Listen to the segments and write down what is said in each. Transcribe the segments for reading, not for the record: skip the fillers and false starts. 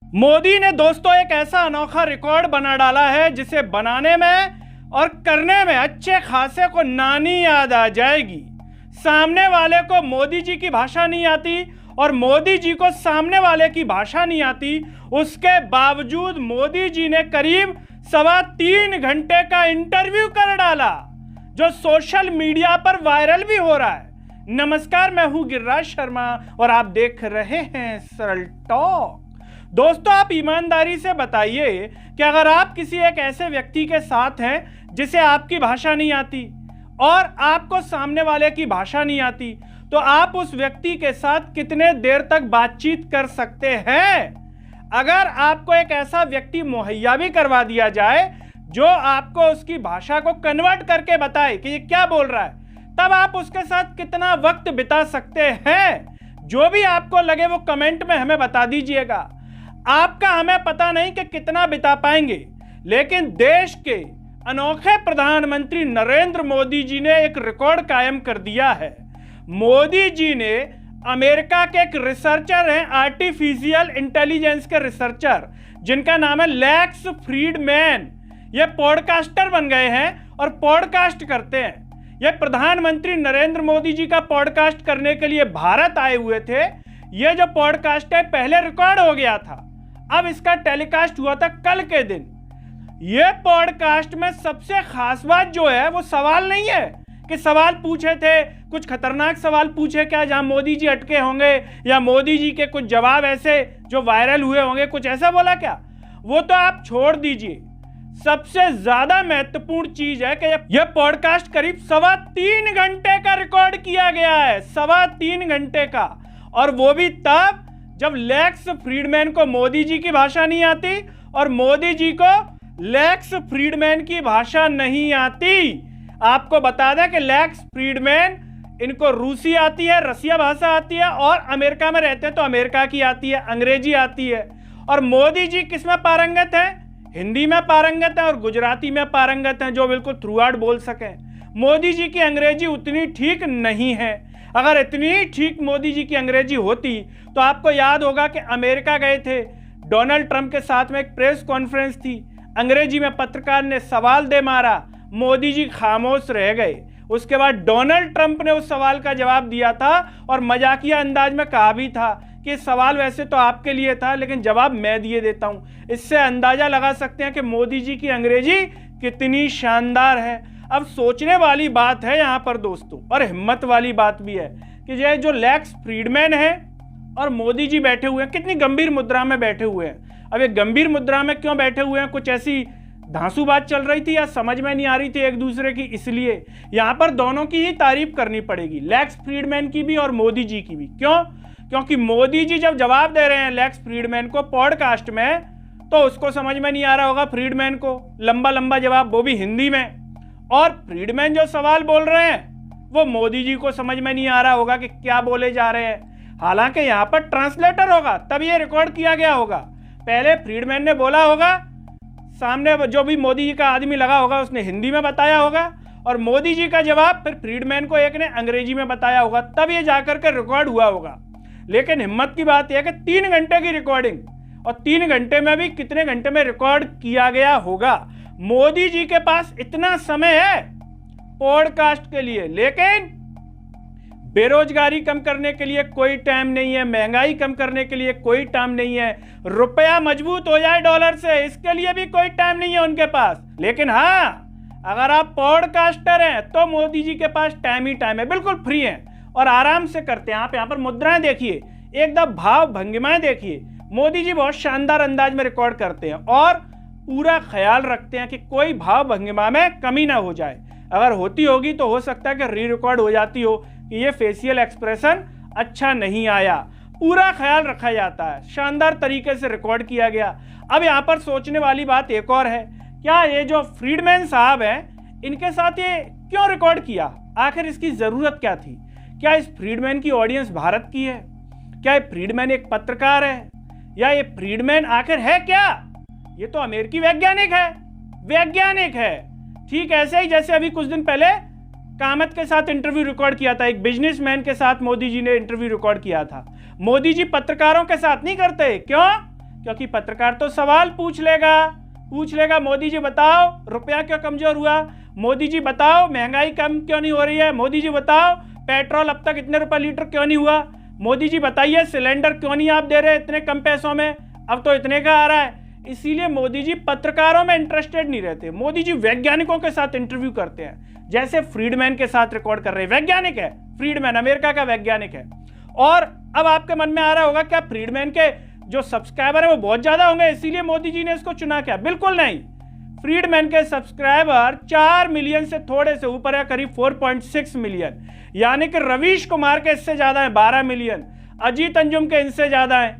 मोदी ने दोस्तों एक ऐसा अनोखा रिकॉर्ड बना डाला है जिसे बनाने में और करने में अच्छे खासे को नानी याद आ जाएगी। सामने वाले को मोदी जी की भाषा नहीं आती और मोदी जी को सामने वाले की भाषा नहीं आती, उसके बावजूद मोदी जी ने करीब 3.25 घंटे का इंटरव्यू कर डाला जो सोशल मीडिया पर वायरल भी हो रहा है। नमस्कार, मैं हूं गिरिराज शर्मा और आप देख रहे हैं सरल टॉक। दोस्तों, आप ईमानदारी से बताइए कि अगर आप किसी एक ऐसे व्यक्ति के साथ हैं जिसे आपकी भाषा नहीं आती और आपको सामने वाले की भाषा नहीं आती, तो आप उस व्यक्ति के साथ कितने देर तक बातचीत कर सकते हैं? अगर आपको एक ऐसा व्यक्ति मुहैया भी करवा दिया जाए जो आपको उसकी भाषा को कन्वर्ट करके बताए कि ये क्या बोल रहा है, तब आप उसके साथ कितना वक्त बिता सकते हैं? जो भी आपको लगे वो कमेंट में हमें बता दीजिएगा। आपका हमें पता नहीं कि कितना बिता पाएंगे, लेकिन देश के अनोखे प्रधानमंत्री नरेंद्र मोदी जी ने एक रिकॉर्ड कायम कर दिया है। मोदी जी ने अमेरिका के एक रिसर्चर हैं, आर्टिफिशियल इंटेलिजेंस के रिसर्चर, जिनका नाम है लेक्स फ्रीडमैन। ये पॉडकास्टर बन गए हैं और पॉडकास्ट करते हैं। ये प्रधानमंत्री नरेंद्र मोदी जी का पॉडकास्ट करने के लिए भारत आए हुए थे। ये जो पॉडकास्ट है पहले रिकॉर्ड हो गया था, अब इसका टेलीकास्ट हुआ था कल के दिन। ये पॉडकास्ट में सबसे खास बात जो है वो सवाल नहीं है कि सवाल पूछे थे, कुछ खतरनाक सवाल पूछे क्या जहां मोदी जी अटके होंगे, या मोदी जी के कुछ जवाब ऐसे जो वायरल हुए होंगे, कुछ ऐसा बोला क्या? वो तो आप छोड़ दीजिए। सबसे ज्यादा महत्वपूर्ण चीज है कि यह पॉडकास्ट करीब 3.25 घंटे का रिकॉर्ड किया गया है, 3.25 घंटे का। और वो भी तब जब लेक्स फ्रीडमैन को मोदी जी की भाषा नहीं आती और मोदी जी को लेक्स फ्रीडमैन की भाषा नहीं आती। आपको बता दें कि लेक्स फ्रीडमैन, इनको रूसी आती है, रसिया भाषा आती है, और अमेरिका में रहते हैं तो अमेरिका की आती है, अंग्रेजी आती है। और मोदी जी किस में पारंगत है? हिंदी में पारंगत है और गुजराती में पारंगत है, जो बिल्कुल थ्रू आउट बोल सकें। मोदी जी की अंग्रेजी उतनी ठीक नहीं है। अगर इतनी ठीक मोदी जी की अंग्रेजी होती तो आपको याद होगा कि अमेरिका गए थे, डोनाल्ड ट्रंप के साथ में एक प्रेस कॉन्फ्रेंस थी, अंग्रेजी में पत्रकार ने सवाल दे मारा, मोदी जी खामोश रह गए। उसके बाद डोनाल्ड ट्रंप ने उस सवाल का जवाब दिया था और मजाकिया अंदाज में कहा भी था कि सवाल वैसे तो आपके लिए था लेकिन जवाब मैं दिए देता हूं। इससे अंदाजा लगा सकते हैं कि मोदी जी की अंग्रेजी कितनी शानदार है। अब सोचने वाली बात है यहाँ पर दोस्तों, और हिम्मत वाली बात भी है कि ये जो लेक्स फ्रीडमैन है और मोदी जी बैठे हुए हैं, कितनी गंभीर मुद्रा में बैठे हुए हैं। अब ये गंभीर मुद्रा में क्यों बैठे हुए हैं? कुछ ऐसी धांसू बात चल रही थी या समझ में नहीं आ रही थी एक दूसरे की? इसलिए यहाँ पर दोनों की ही तारीफ करनी पड़ेगी, लेक्स फ्रीडमैन की भी और मोदी जी की भी। क्यों? क्योंकि मोदी जी जब जवाब दे रहे हैं लेक्स फ्रीडमैन को पॉडकास्ट में, तो उसको समझ में नहीं आ रहा होगा फ्रीडमैन को, लंबा लंबा जवाब, वो भी हिंदी में। और फ्रीडमैन जो सवाल बोल रहे हैं वो मोदी जी को समझ में नहीं आ रहा होगा कि क्या बोले जा रहे हैं। हालांकि यहाँ पर ट्रांसलेटर होगा तब ये रिकॉर्ड किया गया होगा। पहले फ्रीडमैन ने बोला होगा, सामने जो भी मोदी जी का आदमी लगा होगा उसने हिंदी में बताया होगा, और मोदी जी का जवाब फिर फ्रीडमैन को एक ने अंग्रेजी में बताया होगा, तब ये जाकर के रिकॉर्ड हुआ होगा। लेकिन हिम्मत की बात यह है कि 3 घंटे की रिकॉर्डिंग, और 3 घंटे में भी कितने घंटे में रिकॉर्ड किया गया होगा। मोदी जी के पास इतना समय है पॉडकास्ट के लिए, लेकिन बेरोजगारी कम करने के लिए कोई टाइम नहीं है, महंगाई कम करने के लिए कोई टाइम नहीं है, रुपया मजबूत हो जाए डॉलर से, इसके लिए भी कोई टाइम नहीं है उनके पास। लेकिन हाँ, अगर आप पॉडकास्टर हैं तो मोदी जी के पास टाइम ही टाइम है, बिल्कुल फ्री हैं और आराम से करते हैं। आप यहाँ पर मुद्राएं देखिए, एकदम भाव भंगिमाएं देखिए। मोदी जी बहुत शानदार अंदाज में रिकॉर्ड करते हैं और पूरा ख्याल रखते हैं कि कोई भाव भंगिमा में कमी ना हो जाए। अगर होती होगी तो हो सकता है कि री रिकॉर्ड हो जाती हो कि ये फेशियल एक्सप्रेशन अच्छा नहीं आया। पूरा ख्याल रखा जाता है, शानदार तरीके से रिकॉर्ड किया गया। अब यहाँ पर सोचने वाली बात एक और है, क्या ये जो फ्रीडमैन साहब हैं इनके साथ ये क्यों रिकॉर्ड किया? आखिर इसकी जरूरत क्या थी? क्या इस फ्रीडमैन की ऑडियंस भारत की है? क्या ये फ्रीडमैन एक पत्रकार है, या ये फ्रीडमैन आखिर है क्या? ये तो अमेरिकी वैज्ञानिक है। ठीक ऐसे ही जैसे अभी कुछ दिन पहले कामत के साथ इंटरव्यू रिकॉर्ड किया था, एक बिजनेसमैन के साथ मोदी जी ने इंटरव्यू रिकॉर्ड किया था। मोदी जी पत्रकारों के साथ नहीं करते। क्यों? क्योंकि पत्रकार तो सवाल पूछ लेगा मोदी जी बताओ रुपया क्यों कमजोर हुआ, मोदी जी बताओ महंगाई कम क्यों नहीं हो रही है, मोदी जी बताओ पेट्रोल अब तक इतने रुपए लीटर क्यों नहीं हुआ, मोदी जी बताइए सिलेंडर क्यों नहीं आप दे रहे इतने कम पैसों में, अब तो इतने का आ रहा है। इसीलिए मोदी जी पत्रकारों में इंटरेस्टेड नहीं रहते, मोदी जी वैज्ञानिकों के साथ इंटरव्यू करते हैं, जैसे फ्रीडमैन के साथ रिकॉर्ड कर रहे हैं। वैज्ञानिक है फ्रीडमैन, अमेरिका का वैज्ञानिक है। और अब आपके मन में आ रहा होगा क्या फ्रीडमैन के जो सब्सक्राइबर है वो बहुत ज्यादा होंगे इसीलिए मोदी जी ने इसको चुना? क्या, बिल्कुल नहीं। फ्रीडमैन के सब्सक्राइबर 4 मिलियन से थोड़े से ऊपर है, करीब 4.6 मिलियन, यानी कि रवीश कुमार के इससे ज्यादा है 12 मिलियन, अजीत अंजुम के इनसे ज्यादा है,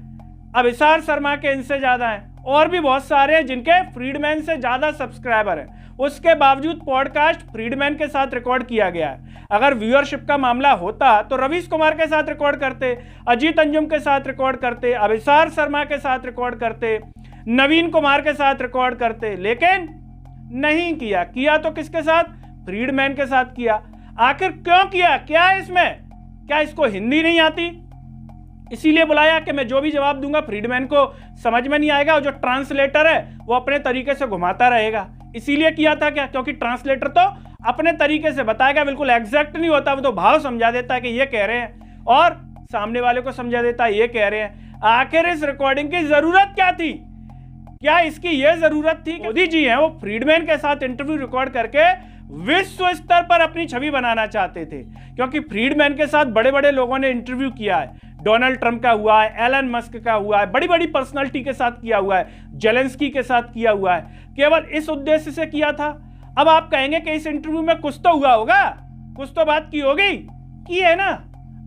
अभिसार शर्मा के इनसे ज्यादा है, और भी बहुत सारे हैं जिनके फ्रीडमैन से ज्यादा सब्सक्राइबर है। उसके बावजूद पॉडकास्ट फ्रीडमैन के साथ रिकॉर्ड किया गया है। अगर व्यूअरशिप का मामला होता तो रवीश कुमार के साथ रिकॉर्ड करते, अजीत अंजुम के साथ रिकॉर्ड करते, अभिसार शर्मा के साथ रिकॉर्ड करते, नवीन कुमार के साथ रिकॉर्ड करते, लेकिन नहीं किया। किया तो किसके साथ? फ्रीडमैन के साथ किया। आखिर क्यों किया? क्या है इसमें? क्या इसको हिंदी नहीं आती इसीलिए बुलाया कि मैं जो भी जवाब दूंगा फ्रीडमैन को समझ में नहीं आएगा, और जो ट्रांसलेटर है वो अपने तरीके से घुमाता रहेगा, इसीलिए किया था क्या? क्योंकि ट्रांसलेटर तो अपने तरीके से बताएगा, बिल्कुल एग्जैक्ट नहीं होता, वो तो भाव समझा देता है कि ये कह रहे हैं और सामने वाले को समझा देता है ये कह रहे हैं। आखिर इस रिकॉर्डिंग की जरूरत क्या थी? क्या इसकी यह जरूरत थी? मोदी जी हैं वो फ्रीडमैन के साथ इंटरव्यू रिकॉर्ड करके विश्व स्तर पर अपनी छवि बनाना चाहते थे, क्योंकि फ्रीडमैन के साथ बड़े बड़े लोगों ने इंटरव्यू किया है। डोनाल्ड ट्रंप का हुआ है, एलन मस्क का हुआ है, बड़ी बड़ी पर्सनालिटी के साथ किया हुआ है, जेलेंस्की के साथ किया हुआ है, केवल इस उद्देश्य से किया था। अब आप कहेंगे कि इस इंटरव्यू में कुछ तो हुआ होगा, कुछ तो बात की होगी, की है ना,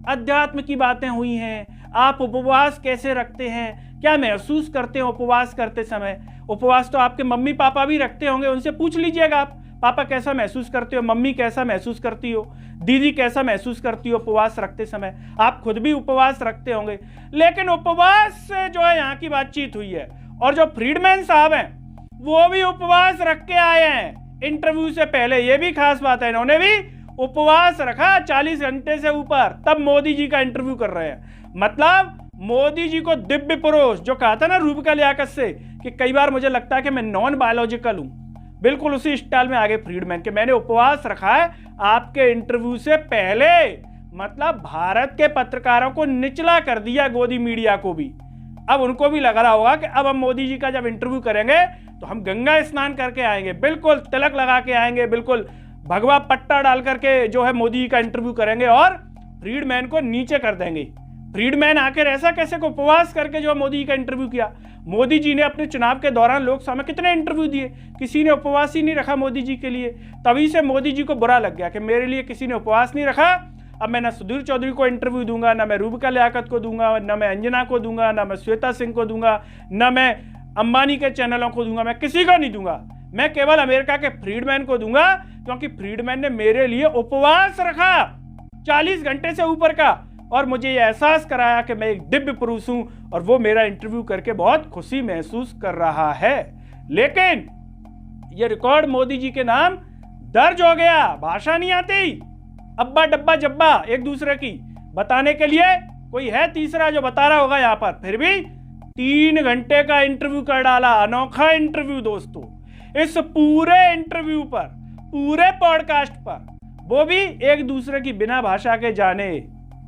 अध्यात्म की बातें हुई हैं, आप उपवास कैसे रखते हैं, क्या महसूस करते हैं उपवास करते समय। उपवास तो आपके मम्मी पापा भी रखते होंगे, उनसे पूछ लीजिएगा आप, पापा कैसा महसूस करते हो, मम्मी कैसा महसूस करती हो, दीदी कैसा महसूस करती हो उपवास रखते समय। आप खुद भी उपवास रखते होंगे। लेकिन उपवास से जो है यहाँ की बातचीत हुई है, और जो फ्रीडमैन साहब हैं वो भी उपवास रख के आए हैं इंटरव्यू से पहले। ये भी खास बात है, इन्होंने भी उपवास रखा 40 घंटे से ऊपर, तब मोदी जी का इंटरव्यू कर रहे हैं। मतलब मोदी जी को दिव्य पुरुष, जो कहा था ना रूपका लियाकत से कि कई बार मुझे लगता है कि मैं नॉन बायोलॉजिकल हूं, बिल्कुल उसी स्टाइल में आगे फ्रीडमैन के मैंने उपवास रखा है आपके इंटरव्यू से पहले। मतलब भारत के पत्रकारों को निचला कर दिया, गोदी मीडिया को भी। अब उनको भी लग रहा होगा कि अब हम मोदी जी का जब इंटरव्यू करेंगे तो हम गंगा स्नान करके आएंगे, बिल्कुल तिलक लगा के आएंगे, बिल्कुल भगवा पट्टा डाल करके जो है मोदी जी का इंटरव्यू करेंगे और फ्रीडमैन को नीचे कर देंगे। फ्रीडमैन आखिर ऐसा कैसे को उपवास करके जो मोदी जी का इंटरव्यू किया? मोदी जी ने अपने चुनाव के दौरान लोकसभा में कितने इंटरव्यू दिए, किसी ने उपवास ही नहीं रखा मोदी जी के लिए। तभी से मोदी जी को बुरा लग गया कि मेरे लिए किसी ने उपवास नहीं रखा, अब मैं ना सुधीर चौधरी को इंटरव्यू दूंगा, ना मैं रूबका लियाकत को दूंगा, ना मैं अंजना को दूंगा, ना मैं श्वेता सिंह को दूंगा, ना मैं अंबानी के चैनलों को दूंगा, मैं किसी को नहीं दूंगा, मैं केवल अमेरिका के फ्रीडमैन को दूंगा, क्योंकि फ्रीडमैन ने मेरे लिए उपवास रखा 40 घंटे से ऊपर का, और मुझे यह एहसास कराया कि मैं एक दिव्य पुरुष हूं, और वो मेरा इंटरव्यू करके बहुत खुशी महसूस कर रहा है। लेकिन यह रिकॉर्ड मोदी जी के नाम दर्ज हो गया, भाषा नहीं आती, अब्बा डब्बा जब्बा एक दूसरे की बताने के लिए कोई है तीसरा जो बता रहा होगा यहाँ पर, फिर भी 3 घंटे का इंटरव्यू कर डाला, अनोखा इंटरव्यू दोस्तों। इस पूरे इंटरव्यू पर, पूरे पॉडकास्ट पर, वो भी एक दूसरे की बिना भाषा के जाने।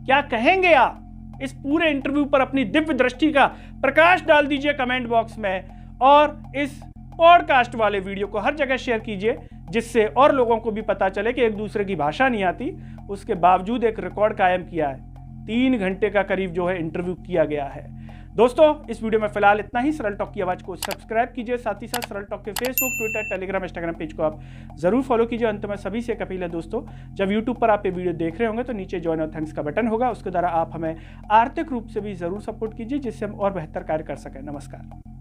क्या कहेंगे आप इस पूरे इंटरव्यू पर? अपनी दिव्य दृष्टि का प्रकाश डाल दीजिए कमेंट बॉक्स में, और इस पॉडकास्ट वाले वीडियो को हर जगह शेयर कीजिए, जिससे और लोगों को भी पता चले कि एक दूसरे की भाषा नहीं आती, उसके बावजूद एक रिकॉर्ड कायम किया है। 3 घंटे का करीब जो है इंटरव्यू किया गया है। दोस्तों इस वीडियो में फिलहाल इतना ही। सरल टॉक की आवाज को सब्सक्राइब कीजिए, साथ ही साथ सरल टॉक के Facebook, Twitter, Telegram, Instagram page को आप जरूर फॉलो कीजिए। अंत में सभी से एक अपील है दोस्तों, जब यूट्यूब पर आप ये वीडियो देख रहे होंगे तो नीचे ज्वाइन और थैंक्स का बटन होगा, उसके द्वारा आप हमें आर्थिक रूप से भी जरूर सपोर्ट कीजिए, जिससे हम और बेहतर कार्य कर सकें। नमस्कार।